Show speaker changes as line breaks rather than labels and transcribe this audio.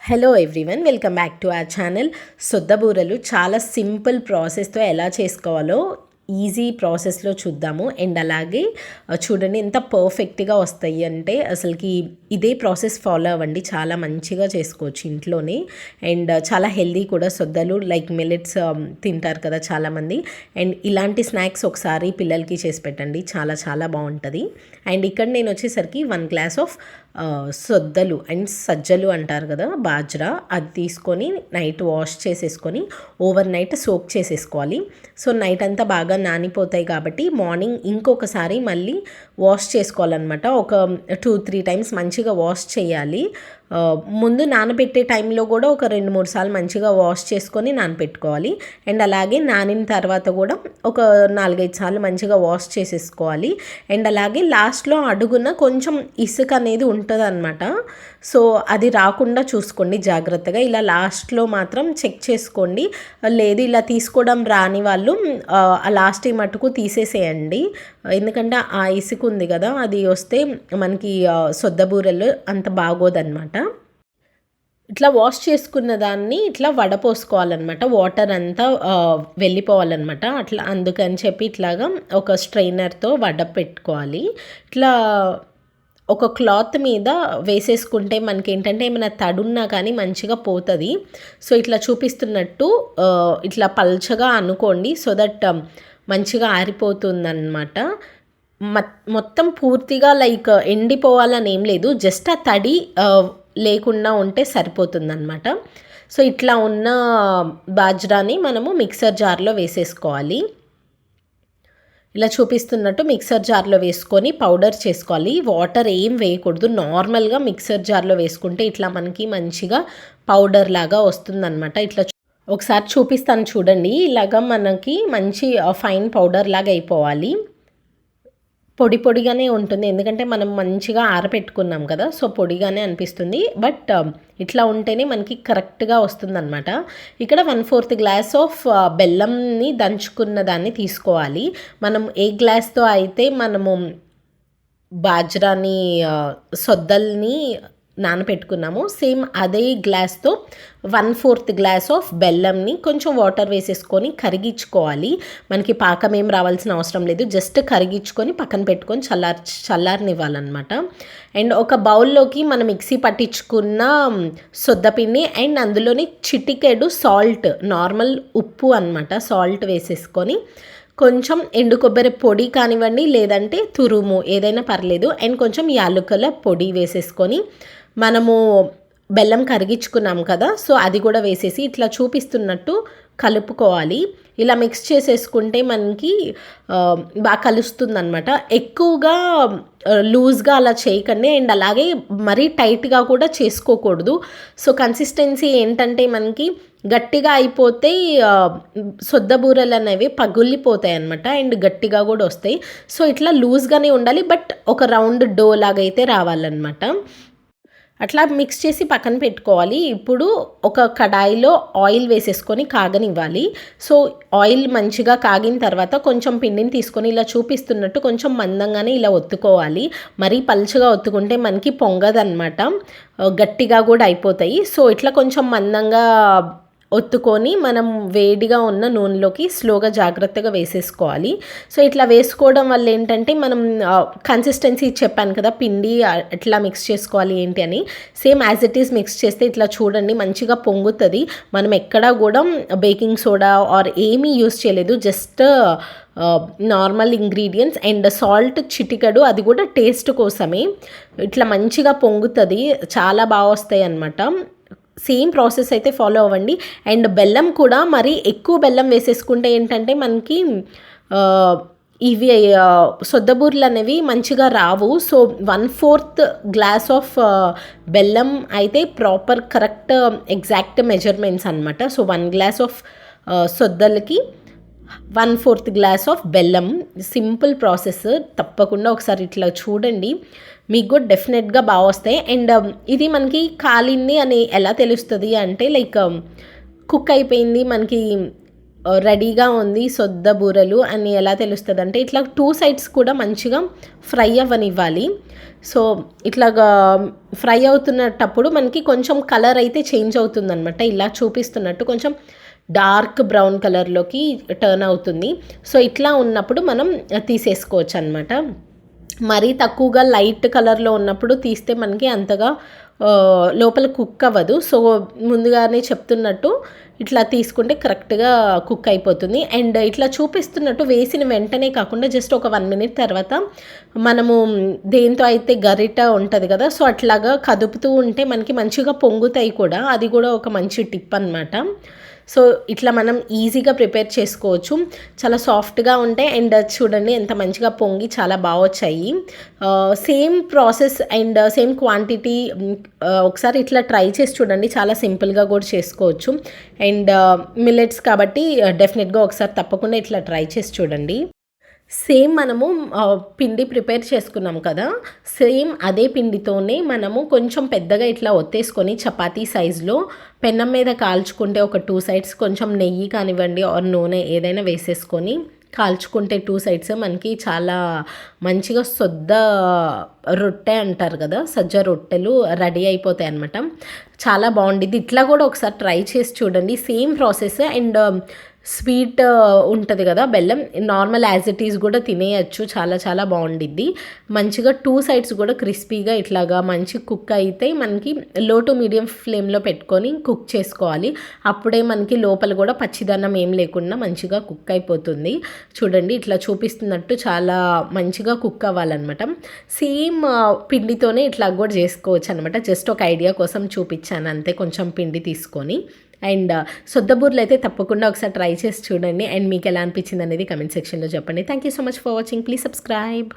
Hello everyone, welcome back to our channel. సొద్దబూరలు చాలా simple ప్రాసెస్తో ఎలా చేసుకోవాలో ఈజీ ప్రాసెస్లో చూద్దాము. అండ్ అలాగే చూడండి ఎంత పర్ఫెక్ట్గా వస్తాయి అంటే అసలుకి ఇదే ప్రాసెస్ ఫాలో అవ్వండి, చాలా మంచిగా చేసుకోవచ్చు ఇంట్లోనే. అండ్ చాలా హెల్దీ కూడా. సొద్దలు లైక్ మిల్లెట్స్ తింటారు కదా చాలామంది. అండ్ ఇలాంటి స్నాక్స్ ఒకసారి పిల్లలకి చేసి పెట్టండి, చాలా చాలా బాగుంటుంది. అండ్ ఇక్కడ నేను వచ్చేసరికి 1 గ్లాస్ ఆఫ్ సొద్దలు అండ్ సజ్జలు అంటారు కదా, బాజ్రా, అది తీసుకొని నైట్ వాష్ చేసేసుకొని ఓవర్ నైట్ సోక్ చేసేసుకోవాలి. సో నైట్ అంతా బాగా నానిపోతాయి కాబట్టి మార్నింగ్ ఇంకొకసారి మళ్ళీ వాష్ చేసుకోవాలన్నమాట. ఒక 2-3 టైమ్స్ మంచిగా వాష్ చేయాలి. ముందు నానబెట్టే టైంలో కూడా ఒక 2-3 సార్లు మంచిగా వాష్ చేసుకొని నానబెట్టుకోవాలి. అండ్ అలాగే నానిన తర్వాత కూడా ఒక 4-5 సార్లు మంచిగా వాష్ చేసేసుకోవాలి. అండ్ అలాగే లాస్ట్లో అడుగున కొంచెం ఇసుక అనేది ఉంటుంది అనమాట. సో అది రాకుండా చూసుకోండి జాగ్రత్తగా. ఇలా లాస్ట్లో మాత్రం చెక్ చేసుకోండి. లేదు ఇలా తీసుకోవడం రాని వాళ్ళు ఆ లాస్ట్ మటుకు తీసేసేయండి. ఎందుకంటే ఆ ఇసుక ఉంది కదా, అది వస్తే మనకి సొద్దబూరలు అంత బాగోదన్నమాట. ఇట్లా వాష్ చేసుకున్న దాన్ని ఇట్లా వడపోసుకోవాలన్నమాట, వాటర్ అంతా వెళ్ళిపోవాలన్నమాట. అట్లా అందుకని చెప్పి ఇట్లాగా ఒక స్ట్రైనర్తో వడపెట్టుకోవాలి. ఇట్లా ఒక క్లాత్ మీద వేసేసుకుంటే మనకి ఏంటంటే ఏమైనా తడున్నా కానీ మంచిగా పోతుంది. సో ఇట్లా చూపిస్తున్నట్టు ఇట్లా పల్చగా అనుకోండి, సో దట్ మంచిగా ఆరిపోతుందన్నమాట. మొత్తం పూర్తిగా లైక్ ఎండిపోవాలని ఏం లేదు, జస్ట్ ఆ తడి లేకుండా ఉంటే సరిపోతుందన్నమాట. సో ఇట్లా ఉన్న బాజ్రాని మనము మిక్సర్ జార్లో వేసేసుకోవాలి. ఇలా చూపిస్తున్నట్టు మిక్సర్ జార్లో వేసుకొని పౌడర్ చేసుకోవాలి. వాటర్ ఏం వేయకూడదు, నార్మల్గా మిక్సర్ జార్లో వేసుకుంటే ఇట్లా మనకి మంచిగా పౌడర్ లాగా వస్తుందన్నమాట. ఇట్లా ఒకసారి చూపిస్తాను చూడండి. ఇలాగా మనకి మంచి ఫైన్ పౌడర్ లాగా అయిపోవాలి. పొడి పొడిగానే ఉంటుంది, ఎందుకంటే మనం మంచిగా ఆరపెట్టుకున్నాం కదా, సో పొడిగానే అనిపిస్తుంది. బట్ ఇట్లా ఉంటేనే మనకి కరెక్ట్గా వస్తుందన్నమాట. ఇక్కడ 1/4 గ్లాస్ ఆఫ్ బెల్లంని దంచుకున్న దాన్ని తీసుకోవాలి. మనం ఏ గ్లాస్తో అయితే మనము బాజ్రాని సొద్దల్ని నానపెట్టుకున్నాము, సేమ్ అదే గ్లాస్తో 1/4 గ్లాస్ ఆఫ్ బెల్లంని కొంచెం వాటర్ వేసేసుకొని కరిగించుకోవాలి. మనకి పాకం ఏం రావాల్సిన అవసరం లేదు, జస్ట్ కరిగించుకొని పక్కన పెట్టుకొని చల్లారనివ్వాలన్నమాట. అండ్ ఒక బౌల్లోకి మనం మిక్సీ పట్టించుకున్న సొద్దపిండి అండ్ అందులోని చిటికెడు సాల్ట్, నార్మల్ ఉప్పు అన్నమాట, సాల్ట్ వేసేసుకొని కొంచెం ఎండు కొబ్బరి పొడి కానివ్వండి లేదంటే తురుము ఏదైనా పర్లేదు, అండ్ కొంచెం యాలకుల పొడి వేసేసుకొని మనము బెల్లం కరిగించుకున్నాం కదా, సో అది కూడా వేసేసి ఇట్లా చూపిస్తున్నట్టు కలుపుకోవాలి. ఇలా మిక్స్ చేసేసుకుంటే మనకి బాగా కలుస్తుంది అనమాట. ఎక్కువగా లూజ్గా అలా చేయకండి, అండ్ అలాగే మరీ టైట్గా కూడా చేసుకోకూడదు. సో కన్సిస్టెన్సీ ఏంటంటే మనకి గట్టిగా అయిపోతే సొద్దబూరలు అనేవి పగులిపోతాయి అనమాట, అండ్ గట్టిగా కూడా వస్తాయి. సో ఇట్లా లూజ్గానే ఉండాలి, బట్ ఒక రౌండ్ డో లాగా అయితే రావాలన్నమాట. అట్లా మిక్స్ చేసి పక్కన పెట్టుకోవాలి. ఇప్పుడు ఒక కడాయిలో ఆయిల్ వేసేసుకొని కాగనివ్వాలి. సో ఆయిల్ మంచిగా కాగిన తర్వాత కొంచెం పిండిని తీసుకొని ఇలా చూపిస్తున్నట్టు కొంచెం మందంగానే ఇలా ఒత్తుకోవాలి. మరీ పలుచగా ఒత్తుకుంటే మనకి పొంగదన్నమాట, గట్టిగా కూడా అయిపోతాయి. సో ఇట్లా కొంచెం మందంగా ఒత్తుకొని మనం వేడిగా ఉన్న నూనెలోకి స్లోగా జాగ్రత్తగా వేసేసుకోవాలి. సో ఇట్లా వేసుకోవడం వల్ల ఏంటంటే మనం కన్సిస్టెన్సీ చెప్పాను కదా, పిండి ఎట్లా మిక్స్ చేసుకోవాలి ఏంటి అని, same as it is mix చేస్తే ఇట్లా చూడండి మంచిగా పొంగుతుంది. మనం ఎక్కడా కూడా బేకింగ్ సోడా ఆర్ ఏమీ యూస్ చేయలేదు, just normal ingredients and salt చిటికెడు, అది కూడా టేస్ట్ కోసమే. ఇట్లా మంచిగా పొంగుతుంది, చాలా బాగా వస్తాయి అన్నమాట. సేమ్ ప్రాసెస్ అయితే ఫాలో అవ్వండి. అండ్ బెల్లం కూడా మరి ఎక్కువ బెల్లం వేసేసుకుంటే ఏంటంటే మనకి ఇవి సొద్దబూర్లు అనేవి మంచిగా రావు. సో 1/4 గ్లాస్ ఆఫ్ బెల్లం అయితే ప్రాపర్ కరెక్ట్ ఎగ్జాక్ట్ మెజర్మెంట్స్ అనమాట. సో 1 గ్లాస్ ఆఫ్ సొద్దలకి 1/4 గ్లాస్ ఆఫ్ బెల్లం. సింపుల్ ప్రాసెస్, తప్పకుండా ఒకసారి ఇట్లా చూడండి, మీకు కూడా డెఫినెట్గా బాగా వస్తాయి. అండ్ ఇది మనకి కాలింది అని ఎలా తెలుస్తుంది అంటే లైక్ కుక్ అయిపోయింది మనకి రెడీగా ఉంది సొద్ద బూరెలు అని ఎలా తెలుస్తుందంటే ఇట్లా 2 సైడ్స్ కూడా మంచిగా ఫ్రై అవ్వనివ్వాలి. సో ఇట్లాగా ఫ్రై అవుతున్నటప్పుడు మనకి కొంచెం కలర్ అయితే చేంజ్ అవుతుందనమాట. ఇలా చూపిస్తున్నట్టు కొంచెం డార్క్ బ్రౌన్ కలర్లోకి టర్న్ అవుతుంది. సో ఇట్లా ఉన్నప్పుడు మనం తీసేసుకోవచ్చు అనమాట. మరీ తక్కువగా లైట్ కలర్లో ఉన్నప్పుడు తీస్తే మనకి అంతగా లోపల కుక్ అవ్వదు. సో ముందుగానే చెప్తున్నట్టు ఇట్లా తీసుకుంటే కరెక్ట్గా కుక్ అయిపోతుంది. అండ్ ఇట్లా చూపిస్తున్నట్టు వేసిన వెంటనే కాకుండా జస్ట్ ఒక 1 మినిట్ తర్వాత మనము దేంతో అయితే గరిట ఉంటుంది కదా, సో అట్లాగా కదుపుతూ ఉంటే మనకి మంచిగా పొంగుతాయి కూడా. అది కూడా ఒక మంచి టిప్ అనమాట. సో ఇట్లా మనం ఈజీగా ప్రిపేర్ చేసుకోవచ్చు. చాలా సాఫ్ట్గా ఉంటాయి అండ్ చూడండి ఎంత మంచిగా పొంగి చాలా బాగా వచ్చాయి. Same process and same quantity ఒకసారి ఇట్లా ట్రై చేసి చూడండి. చాలా సింపుల్గా కూడా చేసుకోవచ్చు. అండ్ మిల్లెట్స్ కాబట్టి డెఫినెట్గా ఒకసారి తప్పకుండా ఇట్లా ట్రై చేసి చూడండి. సేమ్ మనము పిండి ప్రిపేర్ చేసుకున్నాం కదా, సేమ్ అదే పిండితోనే మనము కొంచెం పెద్దగా ఇట్లా ఒత్తేసుకొని చపాతీ సైజులో పెనం మీద కాల్చుకుంటే ఒక 2 సైడ్స్ కొంచెం నెయ్యి కానివ్వండి ఆర్ నూనె ఏదైనా వేసేసుకొని కాల్చుకుంటే 2 సైడ్స్ మనకి చాలా మంచిగా సొద్ద రొట్టె అంటారు కదా, సజ్జ రొట్టెలు రెడీ అయిపోతాయి అన్నమాట. చాలా బాగుండిద్ది. ఇట్లా కూడా ఒకసారి ట్రై చేసి చూడండి. సేమ్ ప్రాసెస్ అండ్ స్వీట్ ఉంటుంది కదా బెల్లం, నార్మల్ యాజ్ ఇట్ ఈజ్ కూడా తినేయచ్చు. చాలా చాలా బాగుండిద్ది. మంచిగా 2 సైడ్స్ కూడా క్రిస్పీగా ఇట్లాగా మంచి కుక్ అయితే మనకి లో టు మీడియం ఫ్లేమ్లో పెట్టుకొని కుక్ చేసుకోవాలి. అప్పుడే మనకి లోపల కూడా పచ్చిదన్నం ఏం లేకుండా మంచిగా కుక్ అయిపోతుంది. చూడండి ఇట్లా చూపిస్తున్నట్టు చాలా మంచిగా కుక్ అవ్వాలన్నమాట. సేమ్ పిండితోనే ఇట్లా కూడా చేసుకోవచ్చు అనమాట. జస్ట్ ఒక ఐడియా కోసం చూపించాను అంతే, కొంచెం పిండి తీసుకొని. అండ్ సొద్దబూర్లు అయితే తప్పకుండా ఒకసారి ట్రై చేసి చూడండి. అండ్ మీకు ఎలా అనిపించింది అనేది కమెంట్ సెక్షన్లో చెప్పండి. Thank you so much for watching. Please subscribe.